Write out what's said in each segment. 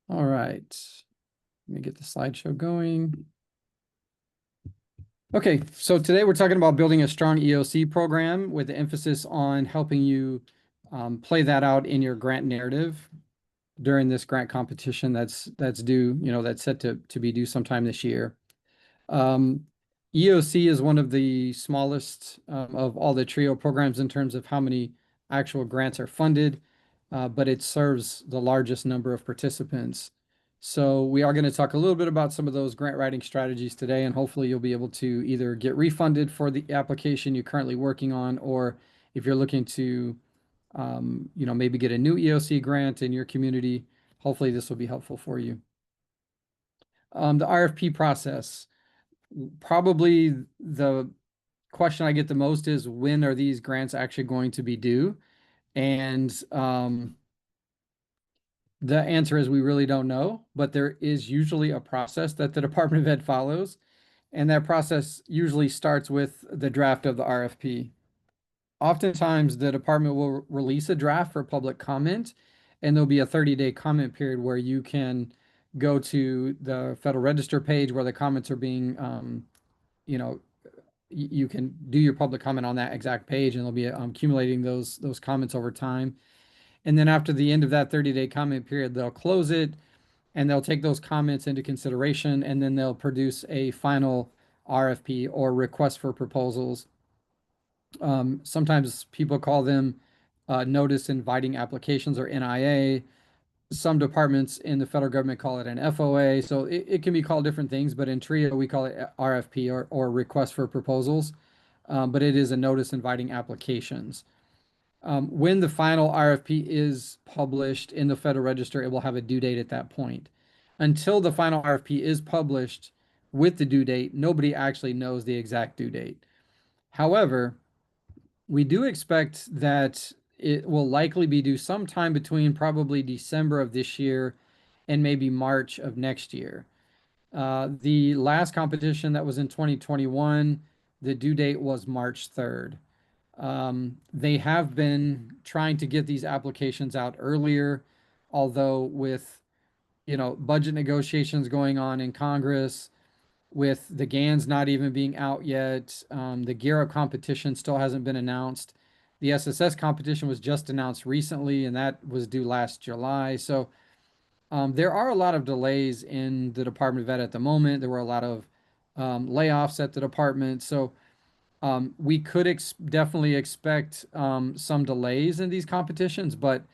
All right. Let me get the slideshow going. Okay, so today we're talking about building a strong EOC program with the emphasis on helping you play that out in your grant narrative during this grant competition that's due, that's set to be due sometime this year. Um, EOC is one of the smallest of all the TRIO programs in terms of how many actual grants are funded, but it serves the largest number of participants. So we are going to talk a little bit about some of those grant writing strategies today, and hopefully you'll be able to either get refunded for the application you're currently working on, or if you're looking to, maybe get a new EOC grant in your community, hopefully this will be helpful for you. The RFP process. Probably the question I get the most is when are these grants actually going to be due? And the answer is we really don't know, but there is usually a process that the Department of Ed follows. And that process usually starts with the draft of the RFP. Oftentimes, the department will release a draft for public comment, and there'll be a 30-day comment period where you can go to the Federal Register page where the comments are being, you know, you can do your public comment on that exact page, and they'll be accumulating those comments over time. And then after the end of that 30-day comment period, they'll close it and they'll take those comments into consideration, and then they'll produce a final RFP or request for proposals. Sometimes people call them notice inviting applications or NIA. Some departments in the federal government call it an FOA. So it can be called different things, but in TRIO, we call it RFP or request for proposals. But it is a notice inviting applications. When the final RFP is published in the Federal Register, it will have a due date at that point. Until the final RFP is published with the due date, nobody actually knows the exact due date. However, we do expect that it will likely be due sometime between probably December of this year and maybe March of next year. The last competition that was in 2021, the due date was March 3rd. They have been trying to get these applications out earlier, although with, budget negotiations going on in Congress, with the GANs not even being out yet, the Gear Up competition still hasn't been announced. The SSS competition was just announced recently, and that was due last July. So there are a lot of delays in the Department of Ed at the moment. There were a lot of layoffs at the department. So we could definitely expect some delays in these competitions, but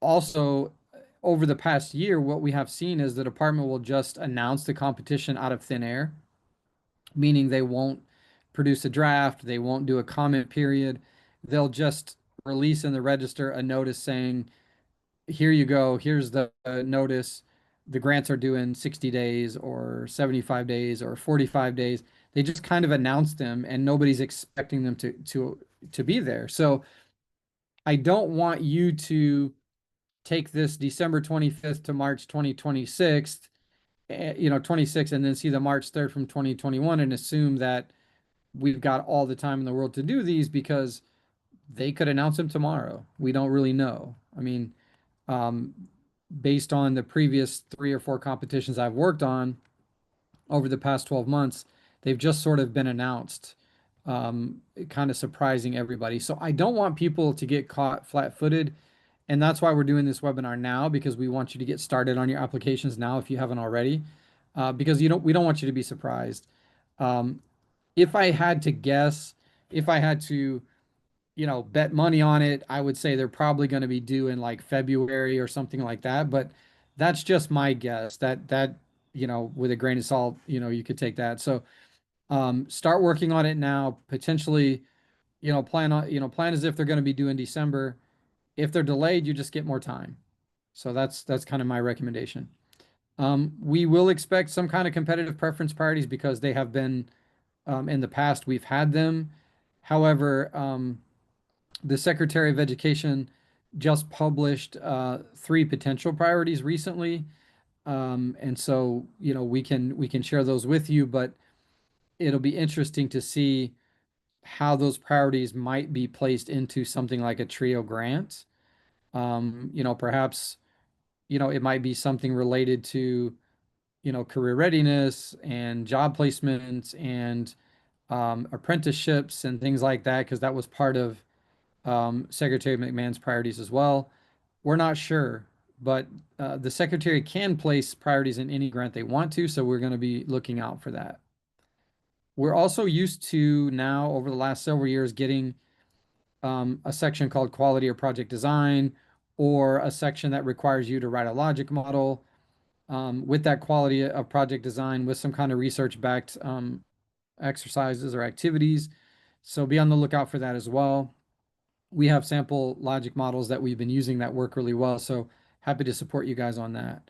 also over the past year, what we have seen is the department will just announce the competition out of thin air, meaning they won't produce a draft, they won't do a comment period. They'll just release in the register a notice saying, here you go, here's the notice. The grants are due in 60 days or 75 days or 45 days. They just kind of announce them and nobody's expecting them to be there. So I don't want you to take this December 25th to March 2026, 26, and then see the March 3rd from 2021 and assume that we've got all the time in the world to do these because they could announce them tomorrow. We don't really know. I mean, um, based on the previous 3 or 4 competitions I've worked on over the past 12 months, they've just sort of been announced, kind of surprising everybody. So I don't want people to get caught flat-footed. And that's why we're doing this webinar now, because we want you to get started on your applications now if you haven't already, because we don't want you to be surprised. Um, if I had to guess, if I had to, bet money on it, I would say they're probably going to be due in like February or something like that. But that's just my guess. With a grain of salt, you could take that. So start working on it now. Potentially, plan as if they're going to be due in December. If they're delayed, you just get more time. So that's kind of my recommendation. We will expect some kind of competitive preference priorities because they have been in the past. We've had them. However, the Secretary of Education just published 3 potential priorities recently, and so we can share those with you. But it'll be interesting to see how those priorities might be placed into something like a TRIO grant. Perhaps it might be something related to, career readiness and job placements and apprenticeships and things like that, because that was part of Secretary McMahon's priorities as well. We're not sure, but the Secretary can place priorities in any grant they want to, so we're going to be looking out for that. We're also used to now, over the last several years, getting a section called quality or project design, or a section that requires you to write a logic model with that quality of project design with some kind of research-backed exercises or activities. So be on the lookout for that as well. We have sample logic models that we've been using that work really well, so happy to support you guys on that.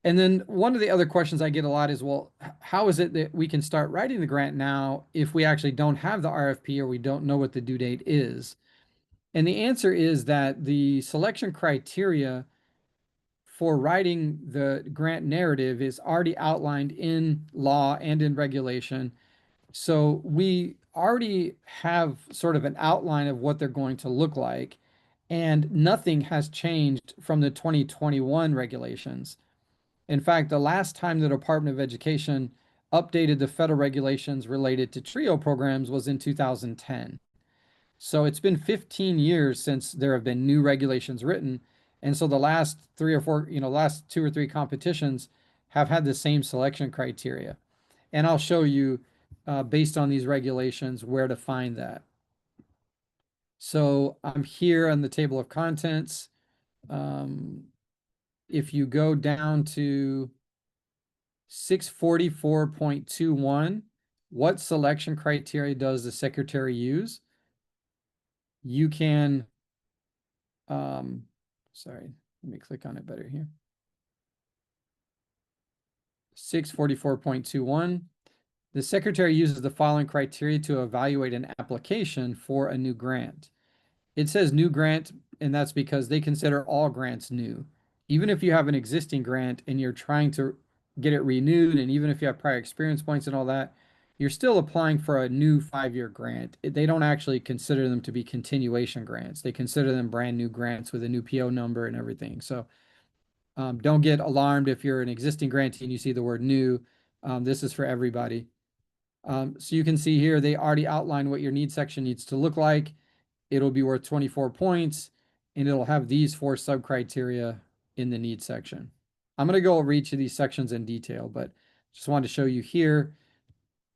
And then one of the other questions I get a lot is, well, how is it that we can start writing the grant now if we actually don't have the RFP or we don't know what the due date is? And the answer is that the selection criteria for writing the grant narrative is already outlined in law and in regulation. So we already have sort of an outline of what they're going to look like, and nothing has changed from the 2021 regulations. In fact, the last time the Department of Education updated the federal regulations related to TRIO programs was in 2010. So it's been 15 years since there have been new regulations written. And so the last three or four, last two or three competitions have had the same selection criteria. And I'll show you, based on these regulations, where to find that. So I'm here on the table of contents. If you go down to 644.21, what selection criteria does the secretary use? You can, sorry, let me click on it better here. 644.21, the secretary uses the following criteria to evaluate an application for a new grant. It says new grant, and that's because they consider all grants new. Even if you have an existing grant and you're trying to get it renewed, and even if you have prior experience points and all that, you're still applying for a new 5-year grant. They don't actually consider them to be continuation grants. They consider them brand new grants with a new PO number and everything. So don't get alarmed if you're an existing grantee and you see the word new. This is for everybody. So you can see here, they already outline what your need section needs to look like. It'll be worth 24 points, and it'll have these 4 sub-criteria in the need section. I'm going to go over each of these sections in detail, but just wanted to show you here.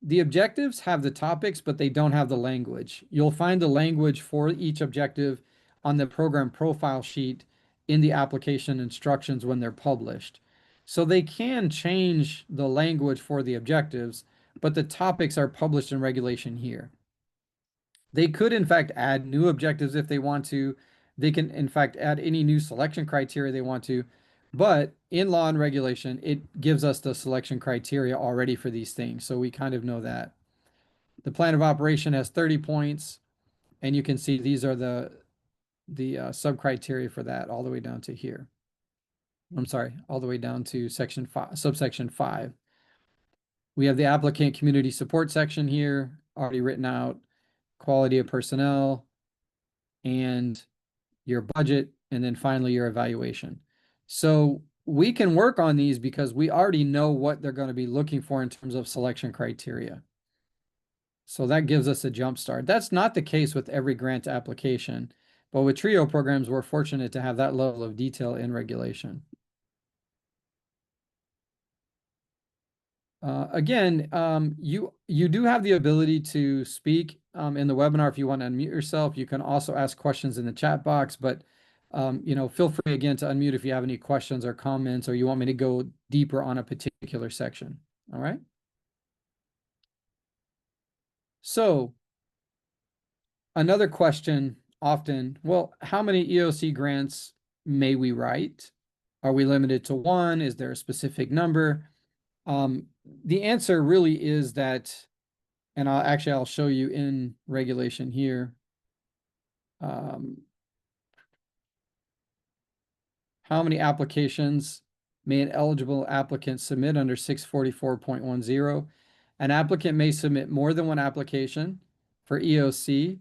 The objectives have the topics, but they don't have the language. You'll find the language for each objective on the program profile sheet in the application instructions when they're published. So they can change the language for the objectives, but the topics are published in regulation here. They could, in fact, add new objectives if they want to. They can, in fact, add any new selection criteria they want to. But in law and regulation, it gives us the selection criteria already for these things. So we kind of know that. The plan of operation has 30 points. And you can see these are the sub-criteria for that all the way down to here. I'm sorry, all the way down to section 5, subsection 5. We have the applicant community support section here, already written out, quality of personnel, and your budget, and then finally your evaluation. So we can work on these because we already know what they're going to be looking for in terms of selection criteria. So that gives us a jump start. That's not the case with every grant application, but with TRIO programs, we're fortunate to have that level of detail in regulation. Again, you do have the ability to speak in the webinar if you want to unmute yourself. You can also ask questions in the chat box, but feel free again to unmute if you have any questions or comments, or you want me to go deeper on a particular section. All right. So another question often, well, how many EOC grants may we write? Are we limited to one? Is there a specific number? The answer really is that, and I'll show you in regulation here. How many applications may an eligible applicant submit under 644.10? An applicant may submit more than one application for EOC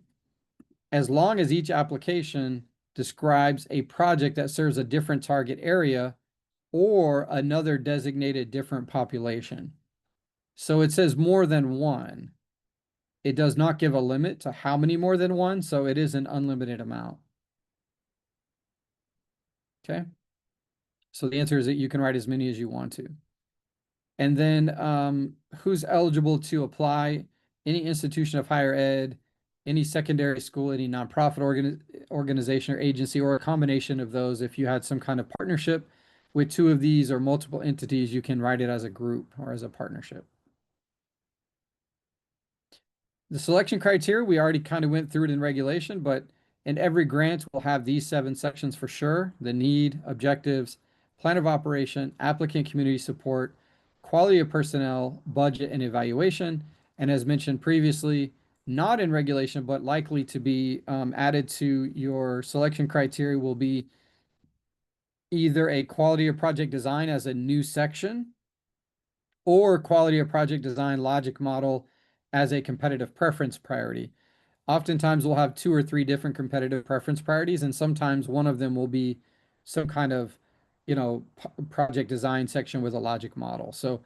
as long as each application describes a project that serves a different target area or another designated different population. So it says more than one. It does not give a limit to how many more than one, so it is an unlimited amount. Okay. So the answer is that you can write as many as you want to. And then who's eligible to apply? Any institution of higher ed, any secondary school, any nonprofit organization or agency, or a combination of those. If you had some kind of partnership with two of these or multiple entities, you can write it as a group or as a partnership. The selection criteria, we already kind of went through it in regulation, but in every grant we'll have these 7 sections for sure: the need, objectives, plan of operation, applicant community support, quality of personnel, budget, and evaluation. And as mentioned previously, not in regulation, but likely to be added to your selection criteria will be either a quality of project design as a new section or quality of project design logic model as a competitive preference priority. Oftentimes we'll have 2 or 3 different competitive preference priorities, and sometimes one of them will be some kind of, project design section with a logic model. So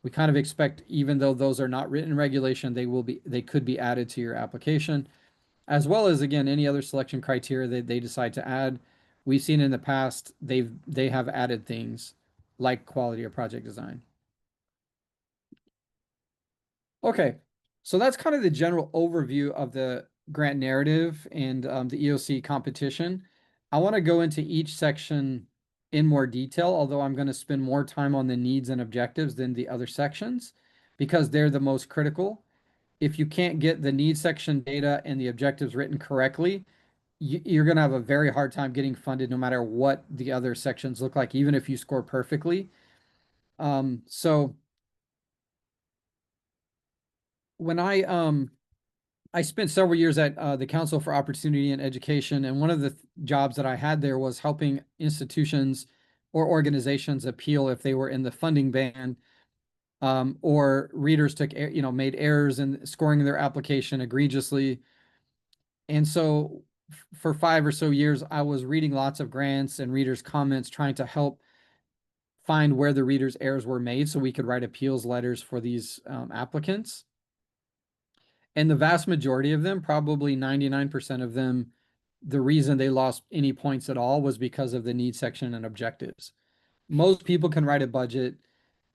we kind of expect, even though those are not written in regulation, they could be added to your application, as well as, again, any other selection criteria that they decide to add. We've seen in the past, they have added things like quality of project design. Okay, so that's kind of the general overview of the grant narrative and the EOC competition. I want to go into each section in more detail, although I'm going to spend more time on the needs and objectives than the other sections because they're the most critical. If you can't get the needs section data and the objectives written correctly, you're going to have a very hard time getting funded no matter what the other sections look like, even if you score perfectly. So when I spent several years at the Council for Opportunity and Education, and one of the jobs that I had there was helping institutions or organizations appeal if they were in the funding ban, or readers made errors in scoring their application egregiously. And so for 5 or so years, I was reading lots of grants and readers' comments, trying to help find where the readers' errors were made so we could write appeals letters for these applicants. And the vast majority of them, probably 99% of them, the reason they lost any points at all was because of the need section and objectives. Most people can write a budget.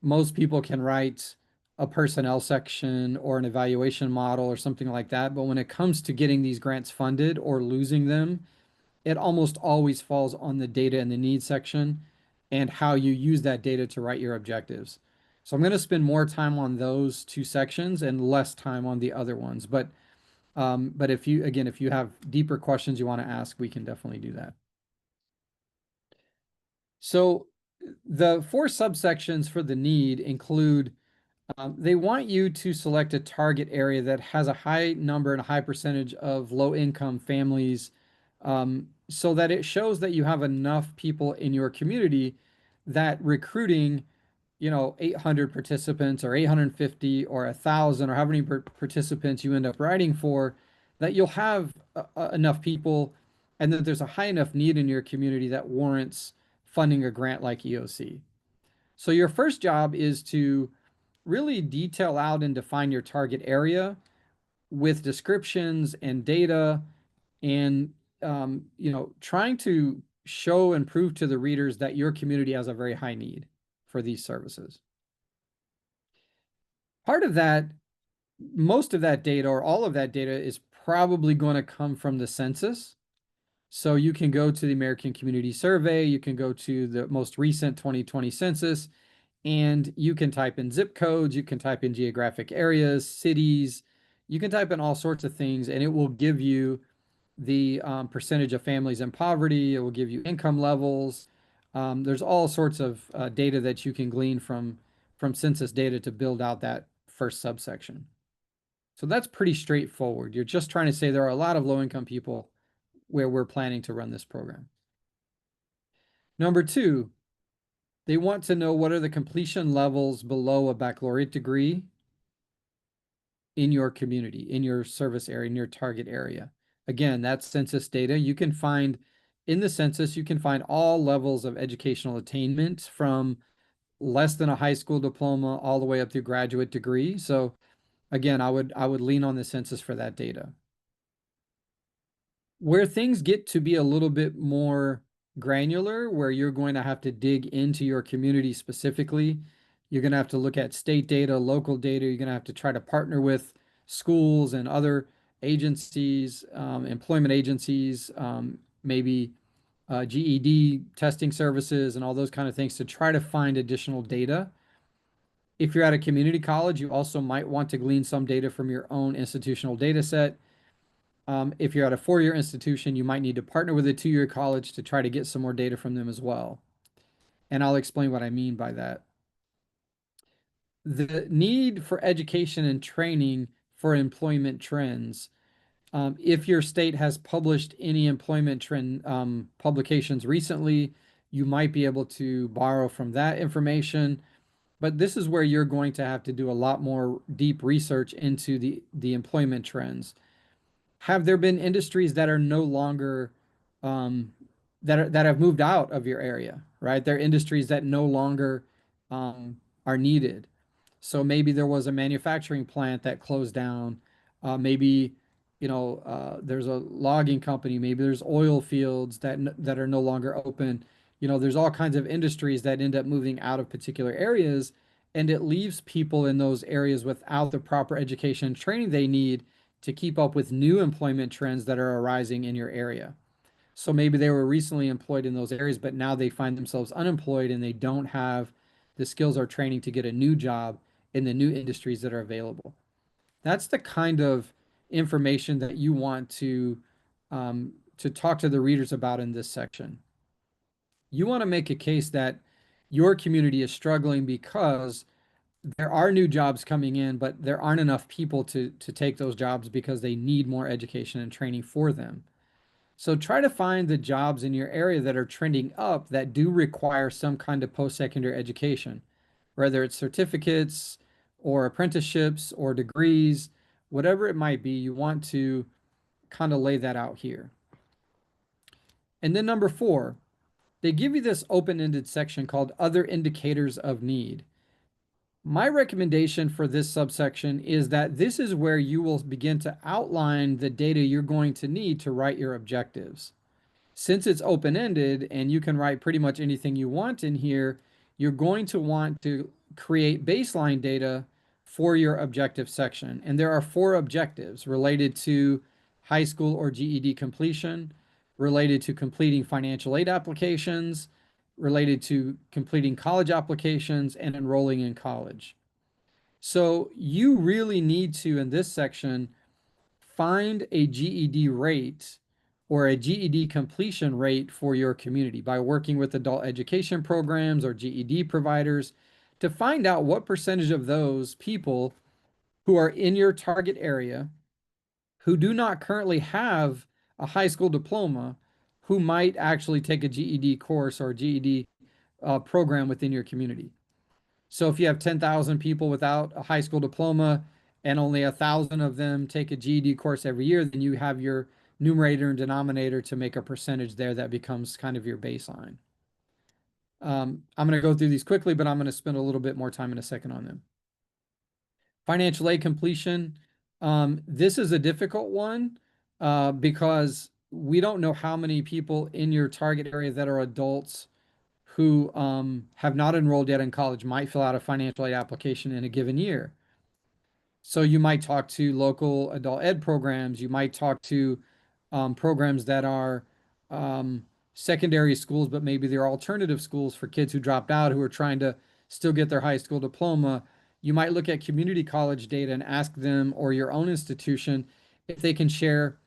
Most people can write a personnel section or an evaluation model or something like that. But when it comes to getting these grants funded or losing them, it almost always falls on the data and the need section and how you use that data to write your objectives. So I'm going to spend more time on those 2 sections and less time on the other ones. But if you have deeper questions you want to ask, we can definitely do that. So the 4 subsections for the need include, they want you to select a target area that has a high number and a high percentage of low income families, so that it shows that you have enough people in your community that recruiting, 800 participants or 850 or 1,000 or however many participants you end up writing for, that you'll have enough people and that there's a high enough need in your community that warrants funding a grant like EOC. So your first job is to really detail out and define your target area with descriptions and data and trying to show and prove to the readers that your community has a very high need for these services. Part of that, most of that data or all of that data is probably going to come from the census. So you can go to the American Community Survey, you can go to the most recent 2020 census, and you can type in zip codes, you can type in geographic areas, cities, you can type in all sorts of things, and it will give you the percentage of families in poverty. It will give you income levels. There's all sorts of data that you can glean from census data to build out that first subsection. So that's pretty straightforward. You're just trying to say there are a lot of low-income people where we're planning to run this program. Number 2, they want to know what are the completion levels below a baccalaureate degree in your community, in your service area, in your target area. Again, that's census data. You can find in the census, you can find all levels of educational attainment from less than a high school diploma all the way up to graduate degree. So again, I would lean on the census for that data. Where things get to be a little bit more granular, where you're going to have to dig into your community specifically, you're going to have to look at state data, local data. You're going to have to try to partner with schools and other agencies, employment agencies, maybe GED testing services and all those kind of things to try to find additional data. If you're at a community college, you also might want to glean some data from your own institutional data set. If you're at a four-year institution, you might need to partner with a two-year college to try to get some more data from them as well. And I'll explain what I mean by that. The need for education and training for employment trends. If your state has published any employment trend publications recently, you might be able to borrow from that information. But this is where you're going to have to do a lot more deep research into the employment trends. Have there been industries that are no longer that have moved out of your area, right? They're industries that no longer are needed. So maybe there was a manufacturing plant that closed down. Maybe, there's a logging company. Maybe there's oil fields that are no longer open. There's all kinds of industries that end up moving out of particular areas, and it leaves people in those areas without the proper education and training they need to keep up with new employment trends that are arising in your area. So maybe they were recently employed in those areas, but now they find themselves unemployed and they don't have the skills or training to get a new job in the new industries that are available. That's the kind of information that you want to talk to the readers about in this section. You want to make a case that your community is struggling because there are new jobs coming in, but there aren't enough people to take those jobs because they need more education and training for them. So try to find the jobs in your area that are trending up that do require some kind of post-secondary education, whether it's certificates or apprenticeships or degrees, whatever it might be, you want to kind of lay that out here. And then number 4, they give you this open-ended section called Other Indicators of Need. My recommendation for this subsection is that this is where you will begin to outline the data you're going to need to write your objectives. Since it's open-ended and you can write pretty much anything you want in here, you're going to want to create baseline data for your objective section. And there are 4 objectives related to high school or GED completion, related to completing financial aid applications, related to completing college applications, and enrolling in college. So you really need to, in this section, find a GED rate or a GED completion rate for your community by working with adult education programs or GED providers to find out what percentage of those people who are in your target area who do not currently have a high school diploma who might actually take a GED course or GED program within your community. So if you have 10,000 people without a high school diploma and only 1,000 of them take a GED course every year, then you have your numerator and denominator to make a percentage there that becomes kind of your baseline. I'm going to go through these quickly, but I'm going to spend a little bit more time in a second on them. Financial aid completion. This is a difficult one because we don't know how many people in your target area that are adults who have not enrolled yet in college might fill out a financial aid application in a given year. So you might talk to local adult ed programs. You might talk to programs that are secondary schools, but maybe they're alternative schools for kids who dropped out who are trying to still get their high school diploma. You might look at community college data and ask them or your own institution if they can share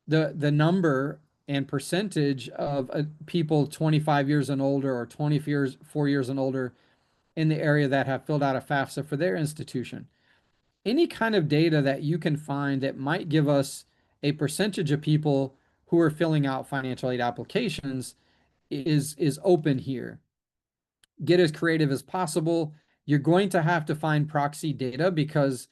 the number and percentage of people 25 years and older or 24 years and older in the area that have filled out a FAFSA for their institution. Any kind of data that you can find that might give us a percentage of people who are filling out financial aid applications is open here. Get as creative as possible. You're going to have to find proxy data because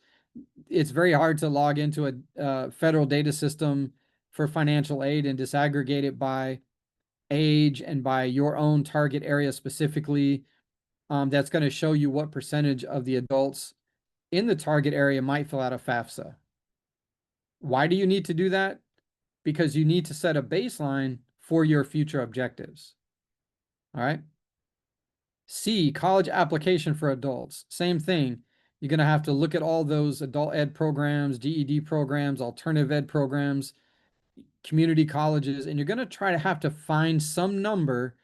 it's very hard to log into a federal data system for financial aid and disaggregate it by age and by your own target area specifically. That's going to show you what percentage of the adults in the target area might fill out a FAFSA. Why do you need to do that? Because you need to set a baseline for your future objectives. All right. C, college application for adults. Same thing. You're going to have to look at all those adult ed programs, GED programs, alternative ed programs, community colleges, and you're going to try to have to find some number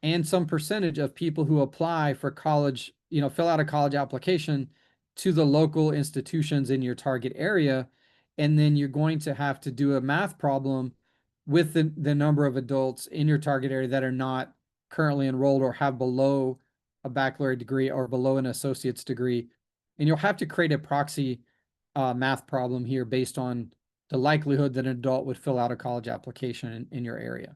and some percentage of people who apply for college, fill out a college application to the local institutions in your target area. And then you're going to have to do a math problem with the number of adults in your target area that are not currently enrolled or have below a baccalaureate degree or below an associate's degree. And you'll have to create a proxy math problem here based on the likelihood that an adult would fill out a college application in your area.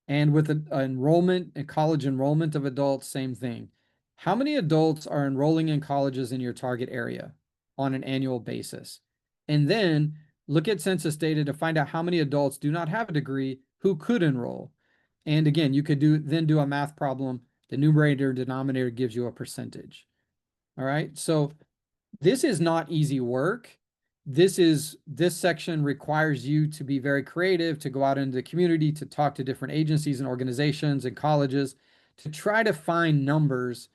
And with enrollment and college enrollment of adults, same thing. How many adults are enrolling in colleges in your target area on an annual basis? And then look at census data to find out how many adults do not have a degree who could enroll. And again, you could do a math problem. The numerator and denominator gives you a percentage. All right. So this is not easy work. This section requires you to be very creative, to go out into the community, to talk to different agencies and organizations and colleges, to try to find numbers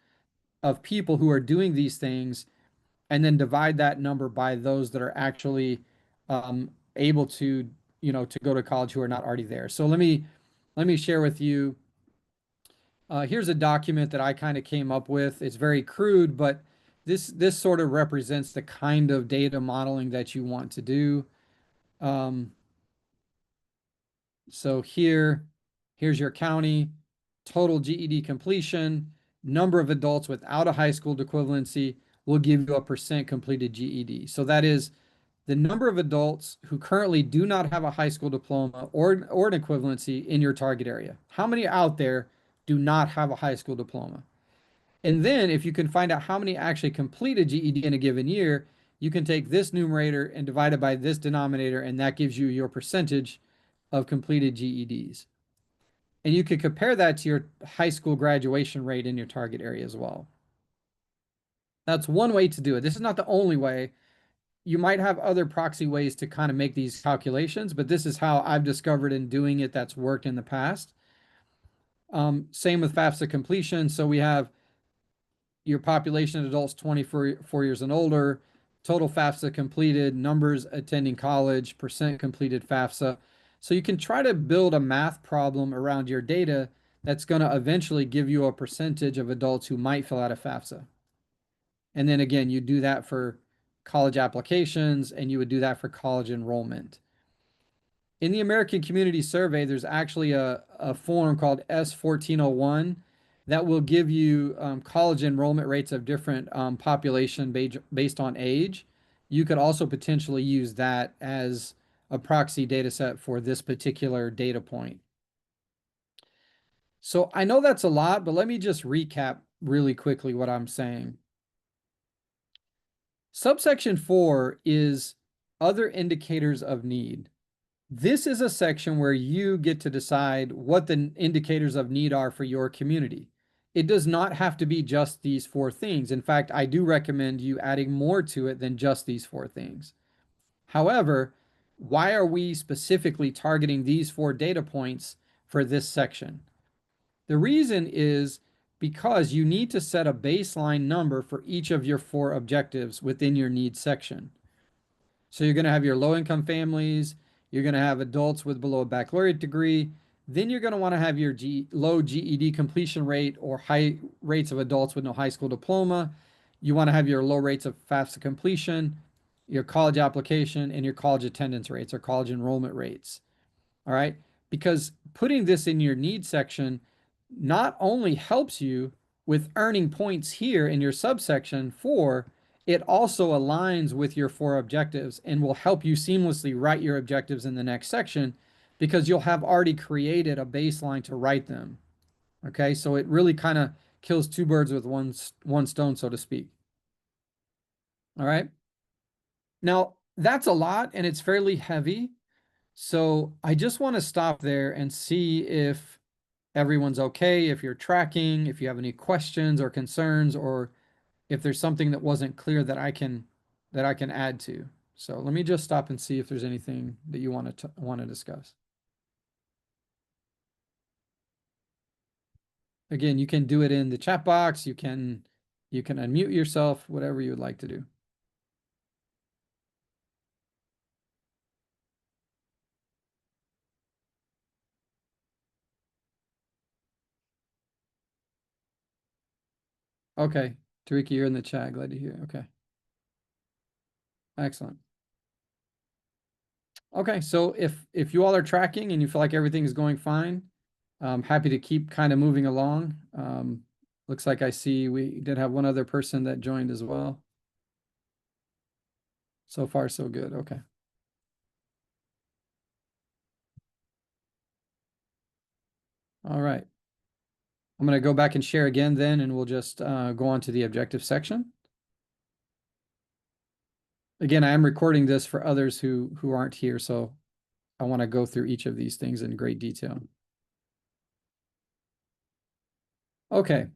of people who are doing these things, and then divide that number by those that are actually able to, to go to college who are not already there. So let me share with you. Here's a document that I kind of came up with. It's very crude, but this sort of represents the kind of data modeling that you want to do. So here's your county, total GED completion, number of adults without a high school equivalency will give you a percent completed GED. So that is the number of adults who currently do not have a high school diploma or an equivalency in your target area. How many out there do not have a high school diploma? And then if you can find out how many actually completed GED in a given year, you can take this numerator and divide it by this denominator, and that gives you your percentage of completed GEDs. And you could compare that to your high school graduation rate in your target area as well. That's one way to do it. This is not the only way. You might have other proxy ways to kind of make these calculations, but this is how I've discovered in doing it that's worked in the past. Same with FAFSA completion. So we have your population of adults 24 years and older, total FAFSA completed, numbers attending college, percent completed FAFSA. So you can try to build a math problem around your data that's going to eventually give you a percentage of adults who might fill out a FAFSA. And then again, you do that for college applications, and you would do that for college enrollment. In the American Community Survey, there's actually a form called S1401 that will give you college enrollment rates of different population based on age. You could also potentially use that as a proxy data set for this particular data point. So I know that's a lot, but let me just recap really quickly what I'm saying. Subsection 4 is other indicators of need. This is a section where you get to decide what the indicators of need are for your community. It does not have to be just these 4 things. In fact, I do recommend you adding more to it than just these 4 things. However, why are we specifically targeting these 4 data points for this section? The reason is because you need to set a baseline number for each of your 4 objectives within your needs section. So you're going to have your low-income families, you're going to have adults with below a baccalaureate degree, then you're going to want to have your low GED completion rate or high rates of adults with no high school diploma. You want to have your low rates of FAFSA completion, your college application, and your college attendance rates or college enrollment rates. All right? Because putting this in your needs section not only helps you with earning points here in your subsection 4, it also aligns with your 4 objectives and will help you seamlessly write your objectives in the next section because you'll have already created a baseline to write them. Okay, so it really kind of kills 2 birds with one stone, so to speak. All right. Now, that's a lot and it's fairly heavy. So I just want to stop there and see if everyone's okay, if you're tracking, if you have any questions or concerns, or if there's something that wasn't clear that I can add to. So let me just stop and see if there's anything that you want to discuss. Again, you can do it in the chat box. You can unmute yourself, whatever you would like to do. Okay, Tariki, you're in the chat. Glad to hear. Okay, excellent. Okay, so if you all are tracking and you feel like everything is going fine, I'm happy to keep kind of moving along. Looks like I see we did have one other person that joined as well. So far, so good. Okay. All right. I'm going to go back and share again then, and we'll just go on to the objective section. Again, I am recording this for others who aren't here, so I want to go through each of these things in great detail. Okay.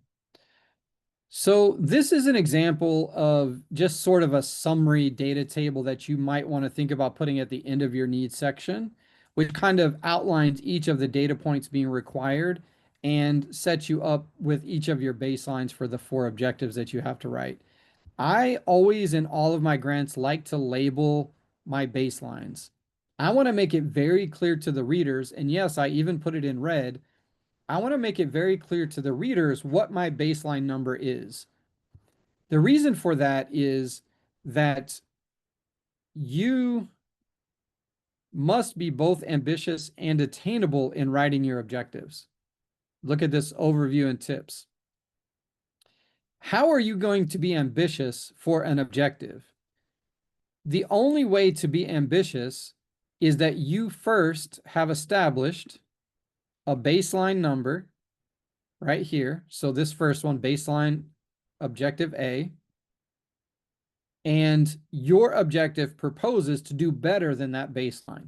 So this is an example of just sort of a summary data table that you might want to think about putting at the end of your needs section, which kind of outlines each of the data points being required and sets you up with each of your baselines for the 4 objectives that you have to write. I always, in all of my grants, like to label my baselines. I want to make it very clear to the readers, and yes, I even put it in red. I want to make it very clear to the readers what my baseline number is. The reason for that is that you must be both ambitious and attainable in writing your objectives. Look at this overview and tips. How are you going to be ambitious for an objective? The only way to be ambitious is that you first have established a baseline number right here. So this first one, baseline objective A, and your objective proposes to do better than that baseline.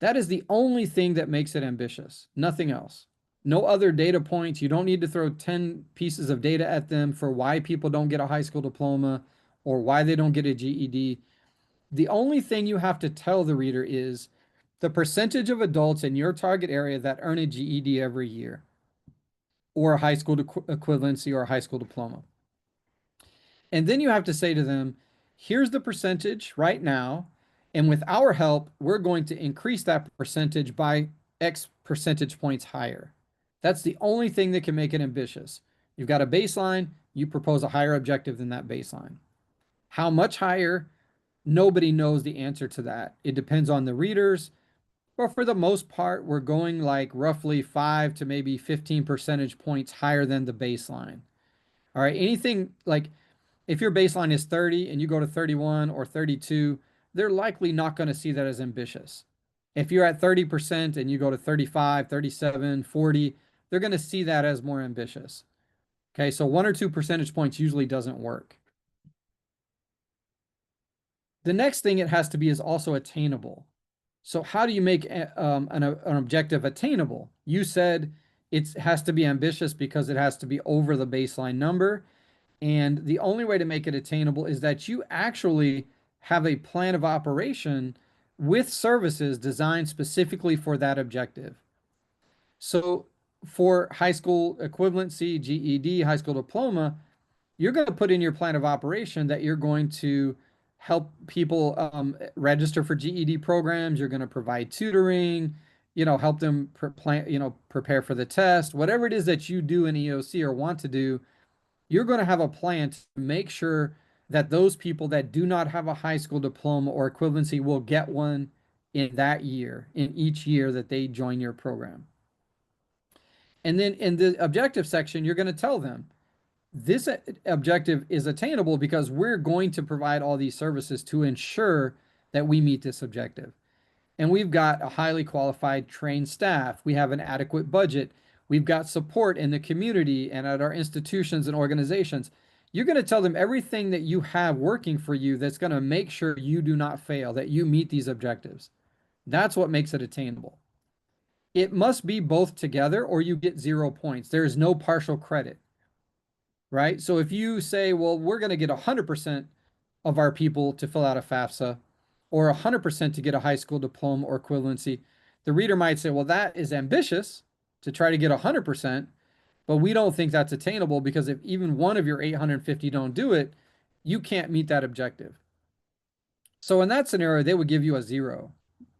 That is the only thing that makes it ambitious, nothing else. No other data points. You don't need to throw 10 pieces of data at them for why people don't get a high school diploma or why they don't get a GED. The only thing you have to tell the reader is the percentage of adults in your target area that earn a GED every year, or a high school equivalency or a high school diploma. And then you have to say to them, here's the percentage right now. And with our help, we're going to increase that percentage by X percentage points higher. That's the only thing that can make it ambitious. You've got a baseline, you propose a higher objective than that baseline. How much higher? Nobody knows the answer to that. It depends on the readers. But for the most part, we're going like roughly 5 to maybe 15 percentage points higher than the baseline. All right. Anything like if your baseline is 30 and you go to 31 or 32, they're likely not going to see that as ambitious. If you're at 30% and you go to 35, 37, 40, they're going to see that as more ambitious. Okay, so 1 or 2 percentage points usually doesn't work. The next thing it has to be is also attainable. So how do you make an objective attainable? You said it has to be ambitious because it has to be over the baseline number. And the only way to make it attainable is that you actually have a plan of operation with services designed specifically for that objective. So for high school equivalency, GED, high school diploma, you're going to put in your plan of operation that you're going to help people register for GED programs. You're going to provide tutoring, help them prepare for the test, whatever it is that you do in EOC or want to do. You're going to have a plan to make sure that those people that do not have a high school diploma or equivalency will get one in that year, in each year that they join your program. And then in the objective section, you're going to tell them this objective is attainable because we're going to provide all these services to ensure that we meet this objective. And we've got a highly qualified trained staff. We have an adequate budget. We've got support in the community and at our institutions and organizations. You're going to tell them everything that you have working for you that's going to make sure you do not fail, that you meet these objectives. That's what makes it attainable. It must be both together or you get 0 points. There is no partial credit, right? So if you say, well, we're going to get 100% of our people to fill out a FAFSA or 100% to get a high school diploma or equivalency, the reader might say, well, that is ambitious to try to get 100%, but we don't think that's attainable because if even one of your 850 don't do it, you can't meet that objective. So in that scenario, they would give you a 0.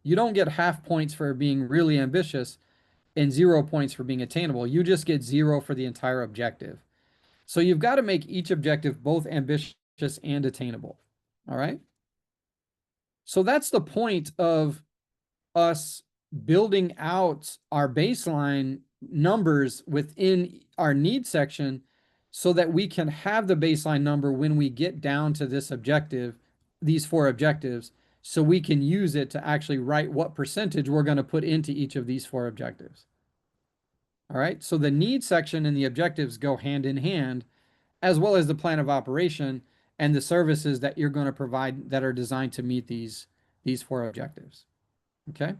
You don't get half points for being really ambitious and 0 points for being attainable. You just get 0 for the entire objective. So you've got to make each objective both ambitious and attainable. All right. So that's the point of us building out our baseline numbers within our need section so that we can have the baseline number when we get down to this objective, these 4 objectives, so we can use it to actually write what percentage we're going to put into each of these 4 objectives. All right, so the need section and the objectives go hand in hand, as well as the plan of operation and the services that you're going to provide that are designed to meet these 4 objectives. Okay.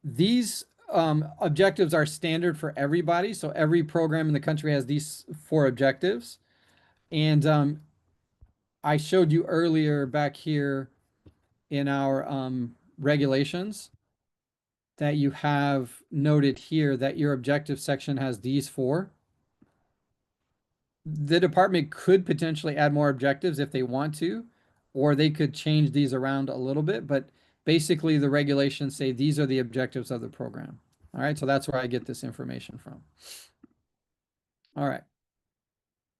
These objectives are standard for everybody. So every program in the country has these 4 objectives. And I showed you earlier back here in our regulations that you have noted here that your objective section has these 4. The department could potentially add more objectives if they want to, or they could change these around a little bit, but basically the regulations say these are the objectives of the program. All right, so that's where I get this information from. All right.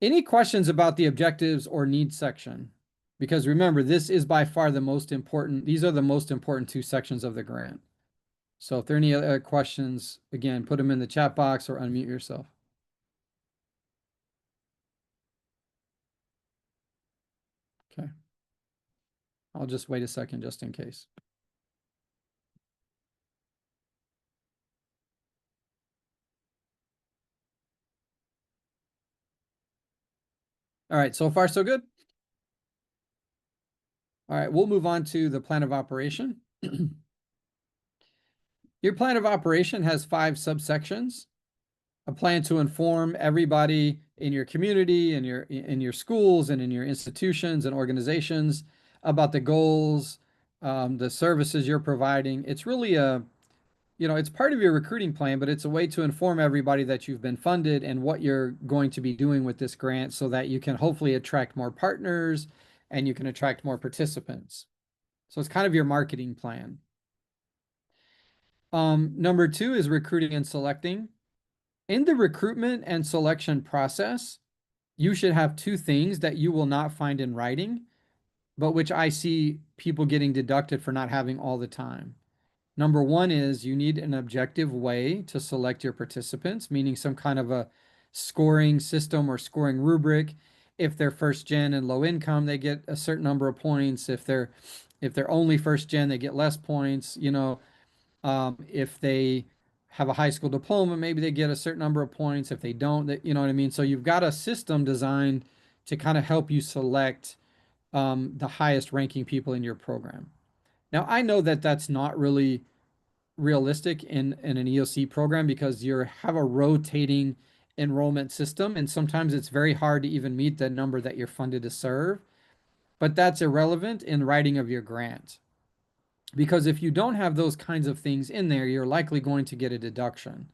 Any questions about the objectives or needs section? Because remember, this is by far the most important. These are the most important 2 sections of the grant. So if there are any other questions, again, put them in the chat box or unmute yourself. Okay. I'll just wait a second just in case. All right, so far so good. All right, we'll move on to the plan of operation. Your plan of operation has 5 subsections. A plan to inform everybody in your community, in your schools, and in your institutions and organizations about the goals, the services you're providing. It's really it's part of your recruiting plan, but it's a way to inform everybody that you've been funded and what you're going to be doing with this grant so that you can hopefully attract more partners and you can attract more participants. So it's kind of your marketing plan. Number 2 is recruiting and selecting. In the recruitment and selection process, you should have 2 things that you will not find in writing, but which I see people getting deducted for not having all the time. Number 1 is you need an objective way to select your participants, meaning some kind of a scoring system or scoring rubric. If they're first gen and low income, they get a certain number of points. If they're only first gen, they get less points. If they have a high school diploma, maybe they get a certain number of points. If they don't, you know what I mean? So you've got a system designed to kind of help you select the highest ranking people in your program. Now, I know that that's not really realistic in an EOC program because you have a rotating enrollment system, and sometimes it's very hard to even meet the number that you're funded to serve. But that's irrelevant in writing of your grant. Because if you don't have those kinds of things in there, you're likely going to get a deduction.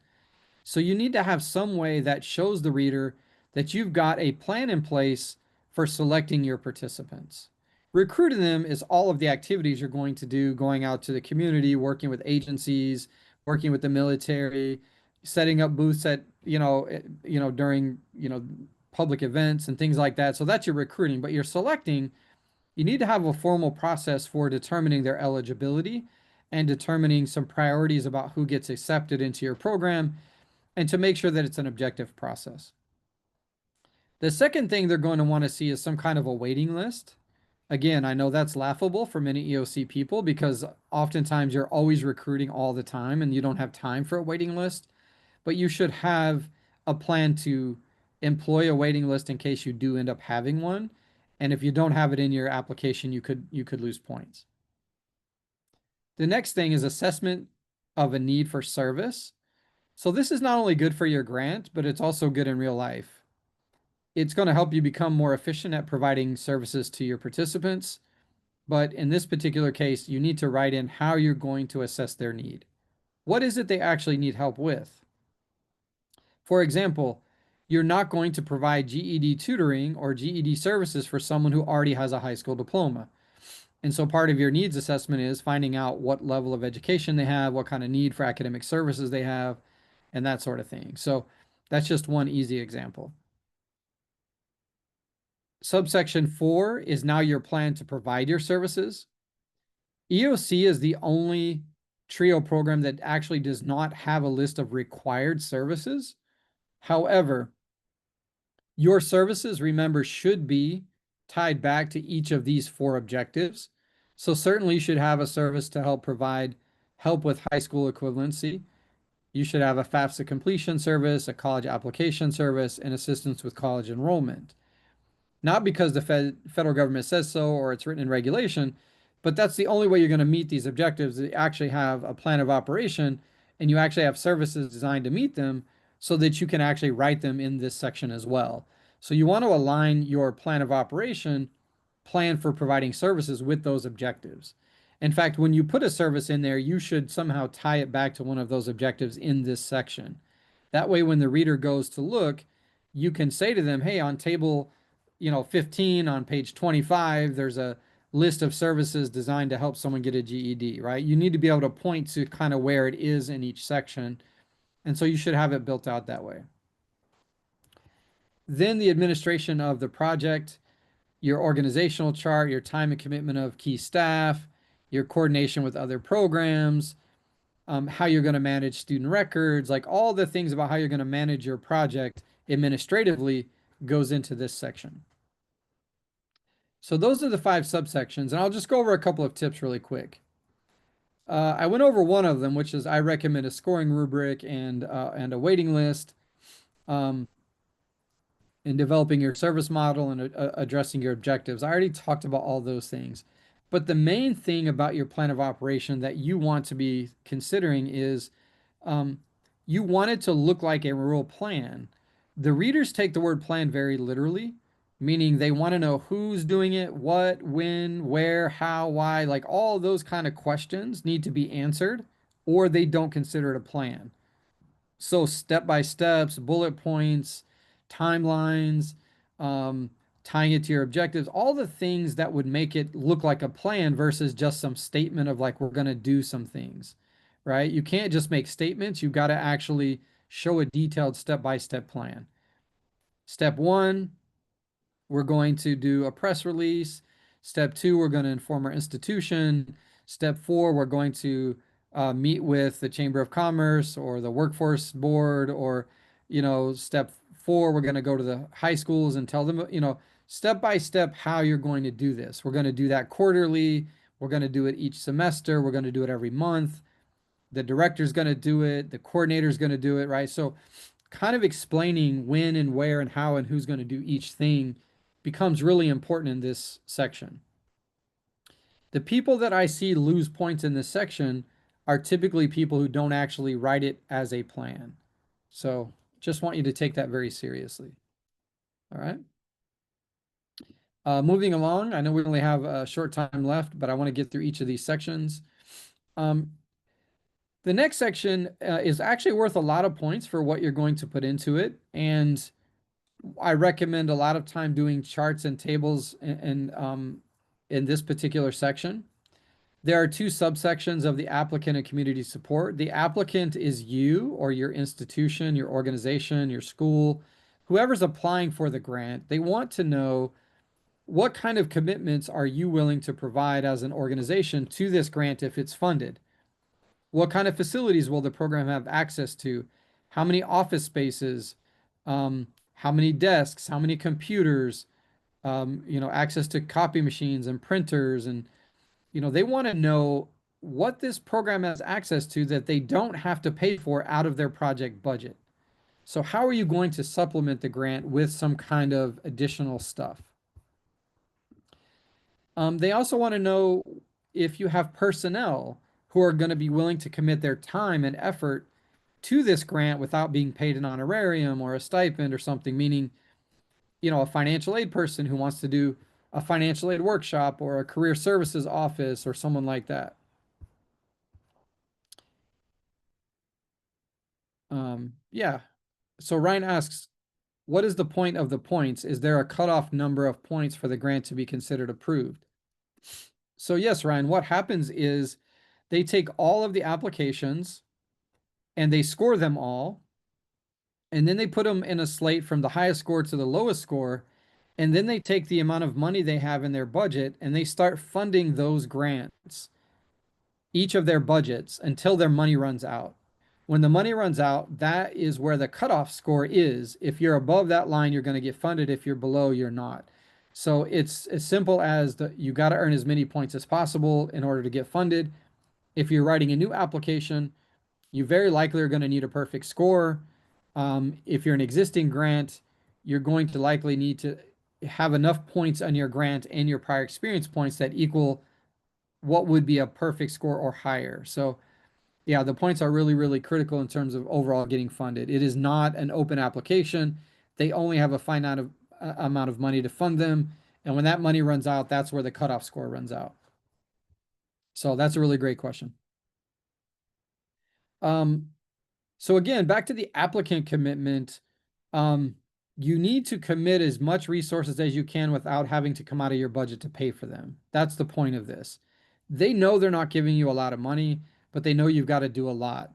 So you need to have some way that shows the reader that you've got a plan in place for selecting your participants. Recruiting them is all of the activities you're going to do, going out to the community, working with agencies, working with the military, setting up booths at, during, public events and things like that. So that's your recruiting, but you're selecting. You need to have a formal process for determining their eligibility and determining some priorities about who gets accepted into your program and to make sure that it's an objective process. The second thing they're going to want to see is some kind of a waiting list. Again, I know that's laughable for many EOC people because oftentimes you're always recruiting all the time and you don't have time for a waiting list, but you should have a plan to employ a waiting list in case you do end up having one. And if you don't have it in your application, you could lose points. The next thing is assessment of a need for service. So this is not only good for your grant, but it's also good in real life. It's going to help you become more efficient at providing services to your participants. But in this particular case, you need to write in how you're going to assess their need. What is it they actually need help with? For example, you're not going to provide GED tutoring or GED services for someone who already has a high school diploma. And so part of your needs assessment is finding out what level of education they have, what kind of need for academic services they have, and that sort of thing. So that's just one easy example. Subsection 4 is now your plan to provide your services. EOC is the only TRIO program that actually does not have a list of required services. However, your services, remember, should be tied back to each of these 4 objectives. So certainly you should have a service to help provide help with high school equivalency. You should have a FAFSA completion service, a college application service, and assistance with college enrollment. Not because the federal government says so or it's written in regulation, but that's the only way you're going to meet these objectives. You actually have a plan of operation and you actually have services designed to meet them so that you can actually write them in this section as well. So you want to align your plan of operation, plan for providing services with those objectives. In fact, when you put a service in there, you should somehow tie it back to one of those objectives in this section. That way, when the reader goes to look, you can say to them, hey, on table 15 on page 25, there's a list of services designed to help someone get a GED, right? You need to be able to point to kind of where it is in each section. And so you should have it built out that way. Then the administration of the project, your organizational chart, your time and commitment of key staff, your coordination with other programs, how you're going to manage student records, like all the things about how you're going to manage your project administratively goes into this section. So those are the 5 subsections, and I'll just go over a couple of tips really quick. I went over one of them, which is I recommend a scoring rubric and a waiting list in developing your service model and addressing your objectives. I already talked about all those things. But the main thing about your plan of operation that you want to be considering is you want it to look like a real plan. The readers take the word plan very literally, meaning they want to know who's doing it, what, when, where, how, why, like all those kind of questions need to be answered, or they don't consider it a plan. So step-by-steps, bullet points, timelines, tying it to your objectives, all the things that would make it look like a plan versus just some statement of like, we're going to do some things, right? You can't just make statements. You've got to actually show a detailed step-by-step plan. Step 1, we're going to do a press release. Step 2, we're going to inform our institution. Step 4, we're going to meet with the Chamber of Commerce or the Workforce Board, or, step 4, we're going to go to the high schools and tell them, step by step how you're going to do this. We're going to do that quarterly. We're going to do it each semester. We're going to do it every month. The director's going to do it. The coordinator's going to do it, right? So kind of explaining when and where and how and who's going to do each thing becomes really important in this section. The people that I see lose points in this section are typically people who don't actually write it as a plan. So just want you to take that very seriously. All right. Moving along, I know we only have a short time left, but I want to get through each of these sections. The next section is actually worth a lot of points for what you're going to put into it. And I recommend a lot of time doing charts and tables in this particular section. There are 2 subsections of the applicant and community support. The applicant is you or your institution, your organization, your school, whoever's applying for the grant. They want to know what kind of commitments are you willing to provide as an organization to this grant if it's funded? What kind of facilities will the program have access to? How many office spaces? How many desks? How many computers? Access to copy machines and printers. And, they want to know what this program has access to that they don't have to pay for out of their project budget. So how are you going to supplement the grant with some kind of additional stuff? They also want to know if you have personnel who are going to be willing to commit their time and effort to this grant without being paid an honorarium or a stipend or something, meaning, a financial aid person who wants to do a financial aid workshop or a career services office or someone like that. Yeah. So Ryan asks, what is the point of the points? Is there a cutoff number of points for the grant to be considered approved? So yes, Ryan, what happens is they take all of the applications and they score them all, and then they put them in a slate from the highest score to the lowest score, and then they take the amount of money they have in their budget and they start funding those grants, each of their budgets, until their money runs out. When the money runs out, that is where the cutoff score is. If you're above that line, you're going to get funded. If you're below, you're not. So it's as simple as you got to earn as many points as possible in order to get funded. If you're writing a new application, you very likely are going to need a perfect score. If you're an existing grant, you're going to likely need to have enough points on your grant and your prior experience points that equal what would be a perfect score or higher. So yeah, the points are really, really critical in terms of overall getting funded. It is not an open application. They only have a finite amount of money to fund them. And when that money runs out, that's where the cutoff score runs out. So that's a really great question. Um, so again, back to the applicant commitment. Um, you need to commit as much resources as you can without having to come out of your budget to pay for them. That's the point of this. They know they're not giving you a lot of money, but they know you've got to do a lot.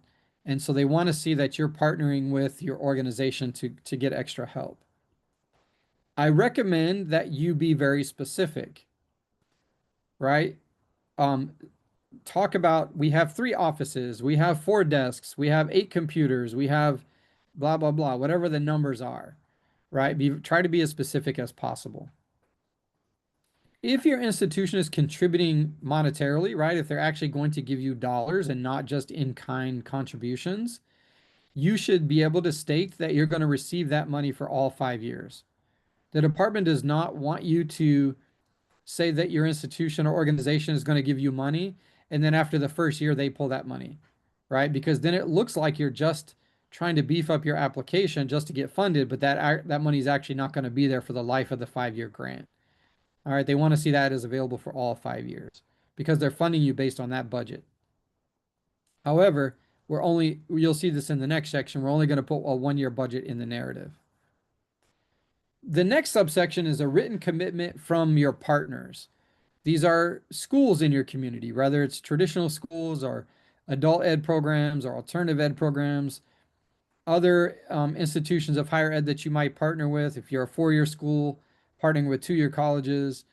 And so they want to see that you're partnering with your organization to get extra help. I recommend that you be very specific, right? Um, Talk about, we have 3 offices, we have 4 desks, we have 8 computers, we have blah, blah, blah, whatever the numbers are, right? Try to be as specific as possible. If your institution is contributing monetarily, right, if they're actually going to give you dollars and not just in-kind contributions, you should be able to state that you're going to receive that money for all 5 years. The department does not want you to say that your institution or organization is going to give you money, and then after the first year, they pull that money, right? Because then it looks like you're just trying to beef up your application just to get funded, but that money is actually not going to be there for the life of the 5-year grant. All right, they want to see that as available for all 5 years because they're funding you based on that budget. However, you'll see this in the next section, we're only going to put a 1-year budget in the narrative. The next subsection is a written commitment from your partners. These are schools in your community, whether it's traditional schools or adult ed programs or alternative ed programs, other institutions of higher ed that you might partner with. If you're a 4-year school, partnering with 2-year colleges